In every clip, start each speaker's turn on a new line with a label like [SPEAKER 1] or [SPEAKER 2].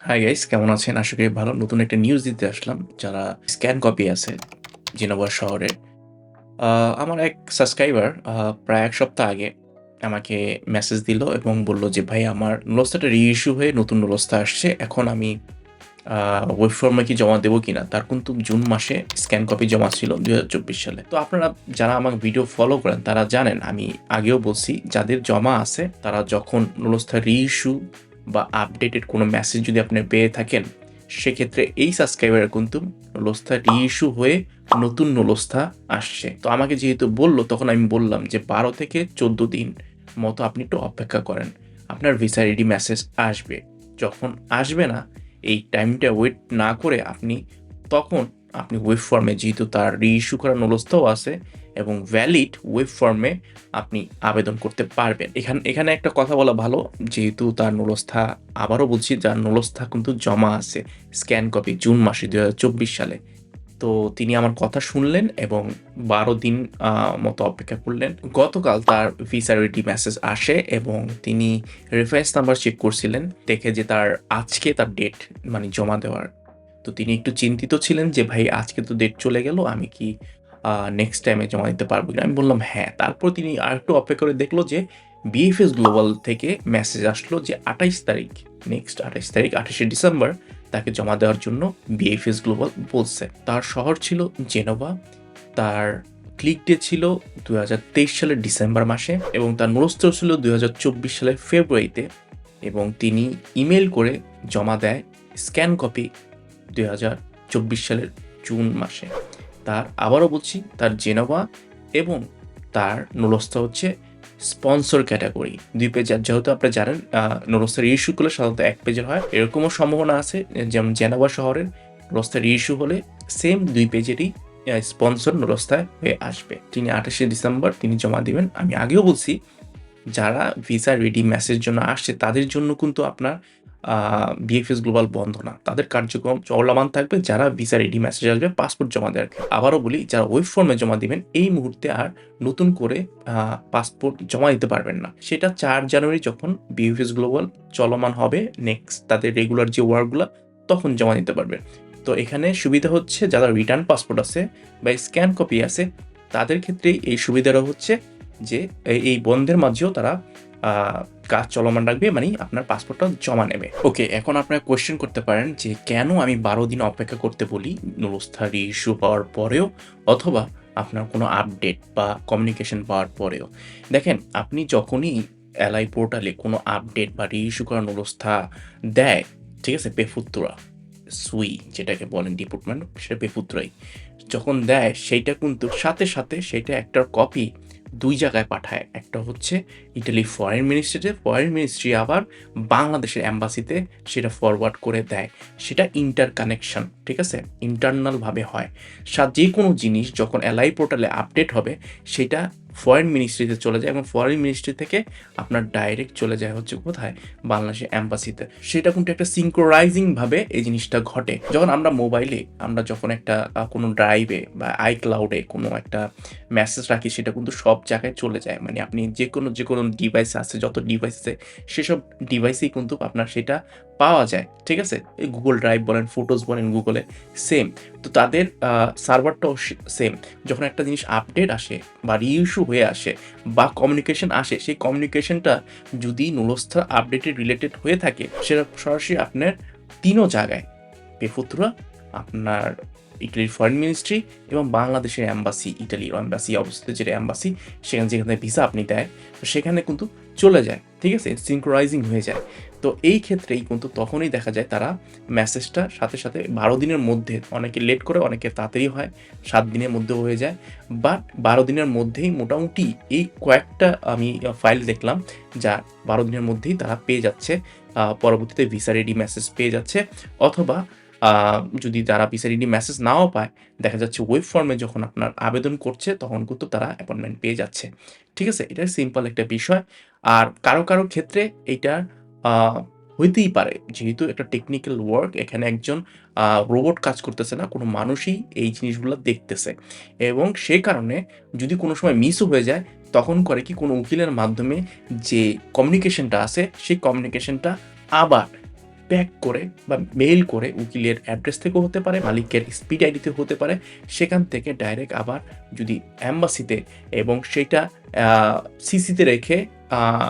[SPEAKER 1] Hi guys, কেমন আছেন? আশা করি ভালো। নতুন একটা নিউজ দিতে আসলাম। যারা স্ক্যান কপি আছে জেনেভা শহরে। আ আমার এক সাবস্ক্রাইবার প্রায় ১ সপ্তাহ আগে আমাকে মেসেজ দিল এবং বলল যে, "ভাই আমার নুলস্থাটা রিইস্যু হয়ে নতুন নুলস্থা আসছে। এখন আমি আ ওয়েব ফর্মে কি জমা দেব কিনা?" তার কিন্তু জুন মাসে স্ক্যান কপি জমা ছিল ২০২৪ সালে। তো আপনারা যারা আমার ভিডিও ফলো করেন তারা জানেন আমি আগেও বলছি যাদের জমা আছে তারা যখন নুলস্থা রিইস্যু বা আপডেটেড কোনো মেসেজ যদি আপনি পেয়ে থাকেন, সেক্ষেত্রে এই সাবস্ক্রাইবারের কিন্তু নুলস্থা রিইস্যু হয়ে নতুন নুলস্থা আসছে। তো আমাকে যেহেতু বলল তখন আমি বললাম যে ১২ থেকে ১৪ দিন মতো আপনি একটু অপেক্ষা করেন। আপনার ভিসা রেডি মেসেজ আসবে। যখন আসবে না এই টাইমটা ওয়েট না করে তখন আপনি ওয়েব ফর্মে যেহেতু তার রিইস্যু করা নুলস্থাও আছে এবং ভ্যালিড ওয়েব ফর্মে আপনি আবেদন করতে পারবেন। এখানে একটা কথা বলা ভালো, যেহেতু তার নুলস্থা আবারও বলছি যার নুলস্থা কিন্তু জমা আছে স্ক্যান কপি জুন মাসে ২০২৪ সালে। তো তিনি আমার কথা শুনলেন এবং ১২ দিন মতো অপেক্ষা করলেন। গতকাল তার ভিসা রেডি মেসেজ আসে এবং তিনি রেফারেন্স নাম্বার চেক করছিলেন। দেখে যে আজকে তার ডেট মানে জমা দেওয়ার। তো তিনি একটু চিন্তিত ছিলেন যে, "ভাই আজকে তো ডেট চলে গেল। আমি কি নেক্সট টাইমে জমা দিতে পারব কিনা?" আমি বললাম, "হ্যাঁ।" তারপর তিনি আরেকটু অপেক্ষা করে দেখল যে বিএফএস গ্লোবাল থেকে মেসেজ আসলো যে ২৮ তারিখ, নেক্সট ২৮ তারিখ ২৮শে ডিসেম্বর তাকে জমা দেওয়ার জন্য বিএফএস গ্লোবাল বলছে। তার শহর ছিল জেনেভা। তার ক্লিক ডে ছিল ২০২৩ সালের ডিসেম্বর মাসে এবং তার নুরস্থ ছিল ২০২৪ সালের ফেব্রুয়ারিতে এবং তিনি ইমেইল করে জমা দেয় স্ক্যান কপি ২০২৪ সালের জুন মাসে। আবারও বলছি তার জেনেভা এবং তার নুরস্থ হচ্ছে স্পন্সর ক্যাটেগরি ২ পেজ। যেহেতু আপনি জানেন নুরস্থার রিইস্যু গুলো সাধারণত ১ পেজের হয়। এরকমও সম্ভাবনা আছে যেমন জেনেভা শহরের নুরস্থার রিইস্যু হলে সেম ২ পেজেরই স্পন্সর নুরস্থায় হয়ে আসবে। তিনি ২৮শে ডিসেম্বর তিনি জমা দিবেন। আমি আগেও বলছি যারা ভিসা রেডি মেসেজ জন্য আসছে তাদের জন্য কিন্তু আপনার আ বিএফএস গ্লোবাল বন্ধ না। তাদের কার্যক্রম চলমান থাকবে যারা ভিসা রেডি মেসেজ আসবে পাসপোর্ট জমা দেওয়ার ক্ষেত্রে। আবারও বলি যারা ওয়েব ফর্মে জমা দিবেন এই মুহূর্তে আর নতুন করে পাসপোর্ট জমা দিতে পারবেন না। সেটা ৪ জানুয়ারি যখন বিএফএস গ্লোবাল চলমান হবে নেক্সট তাদের রেগুলার যে ওয়ার্ক গুলা তখন জমা দিতে পারবেন। তো এখানে সুবিধা হচ্ছে যারা রিটার্ন পাসপোর্ট আছে বা স্ক্যান কপি আছে তাদের ক্ষেত্রেই এই সুবিধাটা হচ্ছে যে এই বন্ধের মাঝেও তারা আ কাজ চলমান রাখবে মানি আপনার পাসপোর্টটা জমা নেবে। ওকে, এখন আপনারা কোয়েশ্চেন করতে পারেন যে কেন আমি ১২ দিন অপেক্ষা করতে বলি নুরস্থা রিইস্যু পাওয়ার পরেও অথবা আপনার কোনো আপডেট বা কমিউনিকেশন পাওয়ার পরেও। দেখেন আপনি যখনই এলআই পোর্টালে কোনো আপডেট বা রিইস্যু করা নুরস্থা দেয়, ঠিক আছে? পেফুত্রা, সুই যেটাকে বলেন ডিপার্টমেন্ট সেটা পেফুত্রাই। যখন দেয় সেইটা কিন্তু সাথে সেইটা একটার কপি ২ জায়গায় পাঠায়। একটা হচ্ছে ইটালির ফরেন মিনিস্ট্রিতে, ফরেন মিনিস্ট্রি আবার বাংলাদেশের এম্বাসিতে সেটা ফরওয়ার্ড করে দেয়। সেটা ইন্টারকানেকশন, ঠিক আছে? ইন্টারনাল ভাবে হয়। যেকোনো জিনিস যখন এলআই পোর্টালে আপডেট হবে সেটা ফরেন মিনিস্ট্রিতে চলে যায় এবং ফরেন মিনিস্ট্রি থেকে আপনার ডাইরেক্ট চলে যায় হচ্ছে কোথায়? বাংলাদেশের এম্বাসিতে। সেটা কিন্তু একটা সিনক্রোনাইজিং ভাবে এই জিনিসটা ঘটে। যখন আমরা মোবাইলে আমরা যখন একটা কোনো ড্রাইভে বা iCloud এ কোনো একটা মেসেজ রাখি সেটা কিন্তু সব জায়গায় চলে যায়। মানে আপনি যেকোনো ডিভাইস আছে, যত ডিভাইস আছে সেসব ডিভাইসেই কিন্তু আপনার সেটা পাওয়া যায়। ঠিক আছে? এই Google Drive বলেন, ফটোস বলেন Google এ সেম। তো তাদের সার্ভারটাও সেম। যখন একটা জিনিস আপডেট আসে বা রিইস্যু হয়ে আসে বা কমিউনিকেশন আসে, সেই কমিউনিকেশনটা যদি নুরস্থা আপডেটেড রিলেটেড হয়ে থাকে সেটা সরাসরি আপনার ৩ ও জায়গায় পেফুত্রা, আপনার ইটালির ফরেন মিনিস্ট্রি এবং বাংলাদেশের এম্বাসি, ইটালির এম্বাসি অবস্থিত যেটা এম্বাসি যেখানে ভিসা আপনি দেয়, তো সেখানে কিন্তু চলে যায়। ঠিক আছে? সিনক্রোনাইজিং হয়ে যায়। তো এই ক্ষেত্রেই কিন্তু তখনই দেখা যায় তারা মেসেজটা সাথে ১২ দিনের মধ্যে অনেকে লেট করে, অনেকে তাড়াতাড়ি হয়। ৭ দিনের মধ্যেও হয়ে যায়। বাট ১২ দিনের মধ্যেই মোটামুটি এই কয়েকটা আমি ফাইল দেখলাম যা ১২ দিনের মধ্যেই তারা পেয়ে যাচ্ছে। পরবর্তীতে ভিসা রেডি মেসেজ পেয়ে যাচ্ছে অথবা আ যদি তারা ভিসা রেডি মেসেজ নাও পায়, দেখা যাচ্ছে ওয়েব ফর্মে যখন আপনার আবেদন করছে তখন কিন্তু তারা অ্যাপয়েন্টমেন্ট পেয়ে যাচ্ছে। ঠিক আছে? এটা সিম্পল একটা বিষয়। আর কারো ক্ষেত্রে এইটা আ হইতেই পারে। যেহেতু একটা টেকনিক্যাল ওয়ার্ক এখানে একজন রোবট কাজ করতেছে না, কোনো মানুষই এই জিনিসগুলা দেখতেছে। এবং সে কারণে যদি কোনো সময় মিসও হয়ে যায়, তখন করে কি কোনো উকিলের মাধ্যমে যে কমিউনিকেশনটা আছে, সেই কমিউনিকেশনটা আবার ব্যাক করে বা মেইল করে উকিলের অ্যাড্রেস থেকেও হতে পারে, মালিকের স্পিড আইডিতে হতে পারে। সেখান থেকে ডাইরেক্ট আবার যদি এম্বাসিতে এবং সেইটা সিসিতে রেখে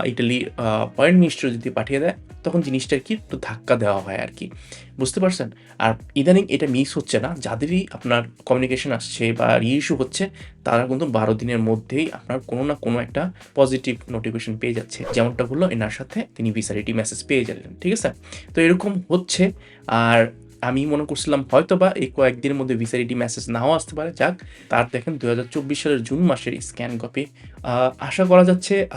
[SPEAKER 1] ইটালির ফরেন মিনিস্ট্রি যদি পাঠিয়ে দেয়, তখন জিনিসটা কি একটু ধাক্কা দেওয়া হয় আরকি। বুঝতে পারছেন? আর ইদানিং এটা মিস হচ্ছে না। যাদেরই আপনার কমিউনিকেশন আসছে বা রি-ইস্যু হচ্ছে, তারা কিন্তু ১২ দিনের মধ্যেই আপনার কোনো না কোনো একটা পজিটিভ নোটিফিকেশন পেয়ে যাচ্ছে। যেমনটা হলো এনার সাথে তিনি ভিসা রেডি মেসেজ পেয়ে গেলেন। ঠিক আছে? তো এরকম হচ্ছে। আর আমি মনে করছিলাম হয়তোবা এই কয়েকদিনের মধ্যে ভিসা রেডি মেসেজ নাও আসতে পারে। যাক, তার দেখেন ২০২৪ সালের জুন মাসের স্ক্যান কপি। আশা করা যাচ্ছে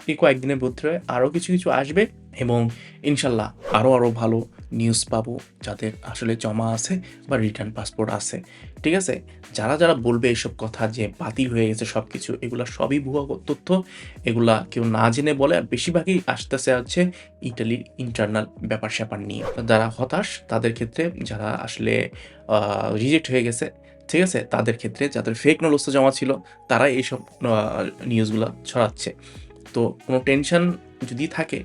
[SPEAKER 1] এই কয়েকদিনের ভিতরে আরও কিছু আসবে এবং ইনশাল্লাহ আরও ভালো নিউজ পাবো, যাদের আসলে জমা আছে বা রিটার্ন পাসপোর্ট আছে। ঠিক আছে? যারা বলবে এসব কথা যে বাতিল হয়ে গেছে সবকিছু, এগুলা সবই ভুয়া তথ্য। এগুলা কেউ না জেনে বলে, আর বেশিরভাগই আসতেছে হচ্ছে ইটালির ইন্টারনাল ব্যাপার-স্যাপার নিয়ে। যারা হতাশ তাদের ক্ষেত্রে, যারা আসলে রিজেক্ট হয়ে গেছে, ঠিক আছে? তাদের ক্ষেত্রে যাদের ফেক নলেজটা জমা ছিল, তারা এইসব নিউজগুলা ছড়াচ্ছে। তো কোনো টেনশন যদি থাকে,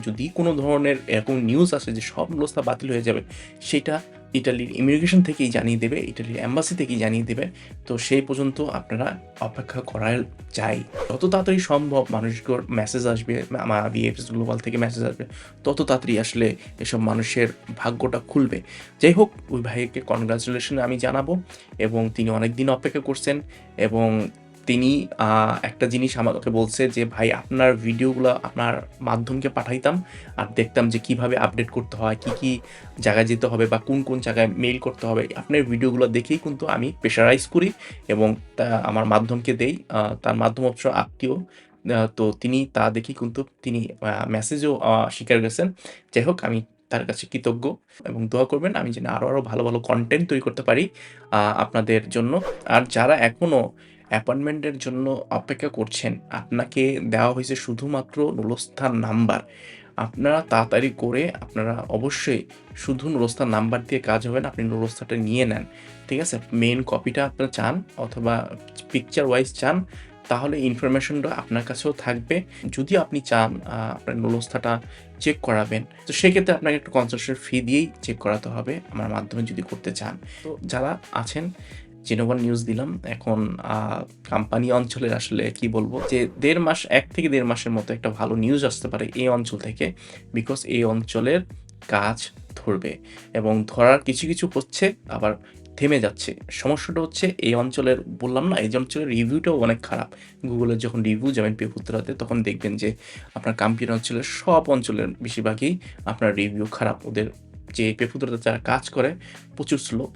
[SPEAKER 1] যদি কোনো ধরনের এরকম নিউজ আসে যে সব ব্যবস্থা বাতিল হয়ে যাবে, সেটা ইটালির ইমিগ্রেশন থেকেই জানিয়ে দেবে, ইটালির এম্বাসি থেকেই জানিয়ে দেবে। তো সেই পর্যন্ত আপনারা অপেক্ষা করাই যায়। যত তাড়াতাড়ি সম্ভব মানুষগুলোর মেসেজ আসবে, ভিএফএস গ্লোবাল থেকে মেসেজ আসবে, তত তাড়াতাড়ি আসলে এসব মানুষের ভাগ্যটা খুলবে। যাই হোক, ওই ভাইকে কনগ্রাচুলেশন আমি জানাবো এবং তিনি অনেকদিন অপেক্ষা করছেন এবং তিনি একটা জিনিস আমাকে বলছে যে, "ভাই, আপনার ভিডিওগুলা আপনার মাধ্যমকে পাঠাইতাম আর দেখতাম যে কিভাবে আপডেট করতে হয়, কি জায়গায় যেতে হবে বা কোন জায়গায় মেইল করতে হবে। আপনার ভিডিওগুলো দেখেই কিন্তু আমি প্রেশারাইজ করি এবং আমার মাধ্যমকে দেই।" তার মাধ্যম অবশ্য আত্মীয়। তো তিনি তা দেখেই কিন্তু তিনি মেসেজও স্বীকার করেছেন। যাই হোক, আমি তার কাছে কৃতজ্ঞ এবং দোয়া করবেন আমি যেন আরো ভালো কনটেন্ট তৈরি করতে পারি আপনাদের জন্য। আর যারা এখনো অ্যাপয়েন্টমেন্টের জন্য অপেক্ষা করছেন, আপনাকে দেওয়া হয়েছে শুধুমাত্র নুরস্থান নাম্বার। আপনারা তাড়াতাড়ি করে আপনারা অবশ্যই শুধু নুরস্থান নাম্বার দিয়ে কাজ হবে না, আপনি নুরস্থানটা নিয়ে নেন। ঠিক আছে? মেইন কপিটা আপনারা চান অথবা পিকচার ওয়াইজ চান, তাহলে ইনফরমেশনটা আপনার কাছেও থাকবে। যদি আপনি চান আপনার নুরস্থাটা চেক করাবেন, তো সেক্ষেত্রে আপনাকে একটু কনসালটেশন ফি দিয়েই চেক করাতে হবে আমার মাধ্যমে যদি করতে চান। তো যারা আছেন, জেনোভার নিউজ দিলাম। এখন কাম্পানি অঞ্চলের আসলে কি বলবো যে ১.৫ মাস, ১ থেকে ১.৫ মাসের মতো একটা ভালো নিউজ আসতে পারে এই অঞ্চল থেকে। বিকজ এই অঞ্চলের কাজ ধরবে এবং ধরার কিছু হচ্ছে, আবার থেমে যাচ্ছে। সমস্যাটা হচ্ছে এই অঞ্চলের, বললাম না, এই যে অঞ্চলের রিভিউটাও অনেক খারাপ। গুগলের যখন রিভিউ যাবেন পেপুত্রাতে, তখন দেখবেন যে আপনার কাম্পিয়ান অঞ্চলের সব অঞ্চলের বেশিরভাগই আপনার রিভিউ খারাপ। ওদের যে পেপুত্রাতে যারা কাজ করে প্রচুর স্লো।